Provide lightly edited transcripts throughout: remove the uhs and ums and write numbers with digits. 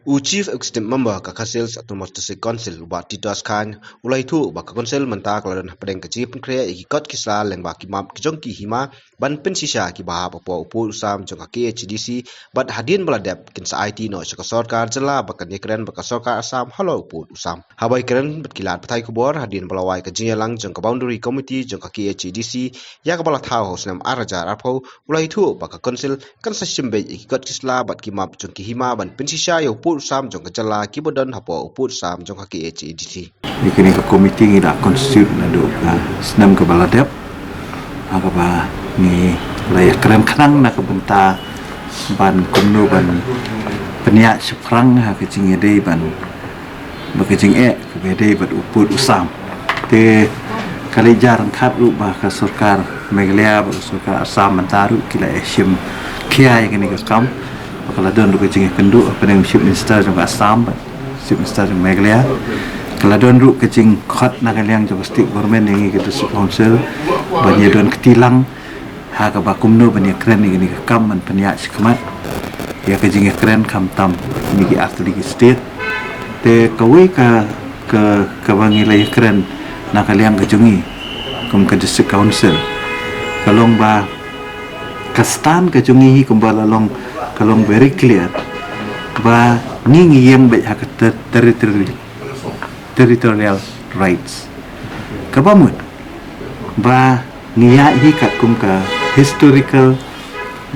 Chief Executive Member ka Council atau Masjid Council ubat Titus Khan ulai tu baka Council mentak ladan pedeng kecil penkrea ikot kisla leng baki map kijong ki hima ban pensisa ki bahap apo upu usam jong ka HDC bat hadin beladap kin sa IT no saka sarkar jela baka nikren baka sarkar Assam halo upu usam habai keren bat kilat patai kubor hadin belawai ka jinyalang jong ka boundary committee jong ka HDC ya ka bala thau hosnam araja rapo ulai tu baka Council kan sa simbe ikot kisla bat ki map jong ki hima ban pensisa yo upu Sam jong kejala kibodan hapo uput Sam jong kaki HDC. Ini ke komiti ngira konstitusi nado senam ke baladap. Apa ba ni layak keren kerang nak benta ban kumno ban peniak seprang ha kecing ede ban bekecing kebede bat uput usam. Te kali jarang kat lu bah ke sarkar Meghalaya bah sarkar Assam mentaru kila esim kiai kini ke kam. Kalau don ru kecing kendu apa yang chief minister jong Assam chief minister jong Meghalaya kalau don ru kecing khot nak liang jong state government yang itu council banyak don ketilang ha ka bakumno banyak keren ini ke kam man peniak sikmat ya kecing keren kam tam ini ki asli state te kawi ke bangilai keren nak liang kejungi kum ke district council kalong ba kastan kejungi kumbala long kalong very clear ba ni yang baik hak territorial rights kabamun ba niya hikat kum ka historical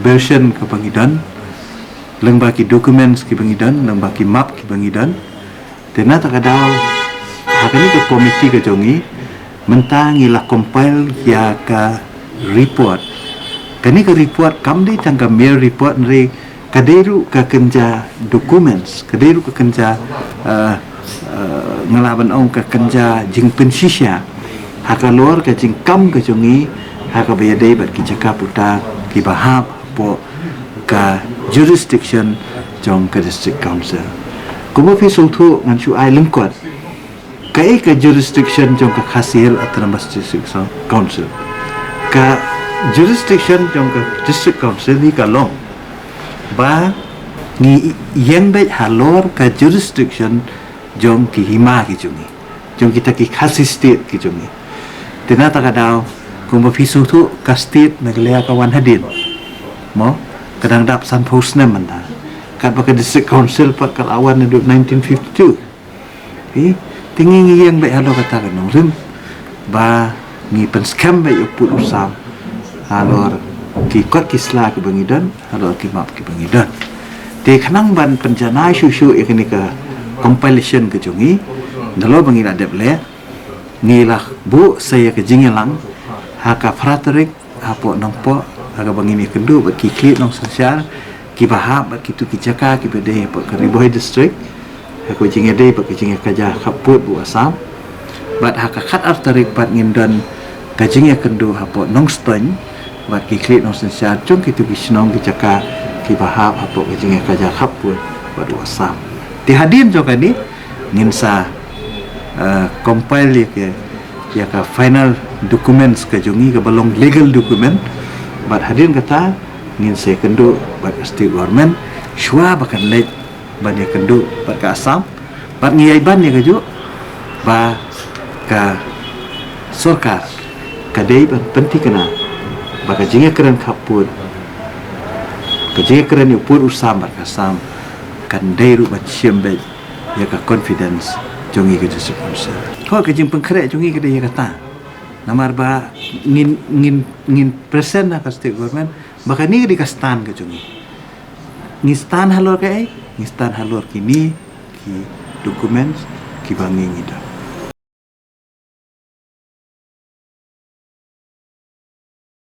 version ke bangidan lembah ki documents ki bangidan lembah ki map ki bangidan tena takadaw hakani ke komiti ke jongi mentangi la compile ya ka report kani ke report kam di tangga mere report nri kaderu ka kenja documents kaderu ka kenja ngelaban ong ka kenja jing pensisya haka lor ka jing kam ka jongi haka bayadai bat ki jaka puta ki bahap po ka jurisdiction jong ka district council kumo fi sultu ngan chu ai lengkot kai ka jurisdiction jong ka khasil autonomous district council ka jurisdiction jong ka district council ni ka long ba ni yang baik halor ka jurisdiction jong ki hima ki jungi jong kita ki khasi state ki jungi tena takadaw kung mapiso tu ka state Meghalaya ka wan hadin mo kadang dap san posna manda kat baka district council pat kal awan na 1952 tinggi yang baik halor kata kan rim ba ni pen scam baik uput usam halor ki kot kisla ke bangidan halor ki map ki bangidan te khanang ban penjana susu ikni ka compilation ke jungi dalo bangina deble nilah bu saya ke jingelang haka fraterik apo nampo haka bangini kendu baki klit nong sosial ki bahab baki tu ki jaka ki bede po ke riboy district haka jingede baki jinge kaja kaput bu Assam bat haka khat arterik bat ngindan ka jinge kendu apo nong stony bat ki klit nong sosial chung ki tu ki snong ki jaka ki bahab apo ki jinge kaja kaput bat Assam ti hadin joka ni nginsa compile ya ka final documents ka jungi ka balong legal document bat hadin kata ngin se kendu bat state government shwa bakan let ban ya kendu bat ka Assam bat ngiyai ban ya kaju ba ka sarkar ka dei ban penting kena baka jinge keren kaput ka jinge keren upur usam bat ka Assam kan deiru bat siembe ya ka confidence jongi ke district council ko ke jing pengkrek jongi ke dia kata namar ba ngin present na ka state government baka ni di ka stan ke jongi ni stan halor ke ni stan halor kini ki documents ki bangi ngida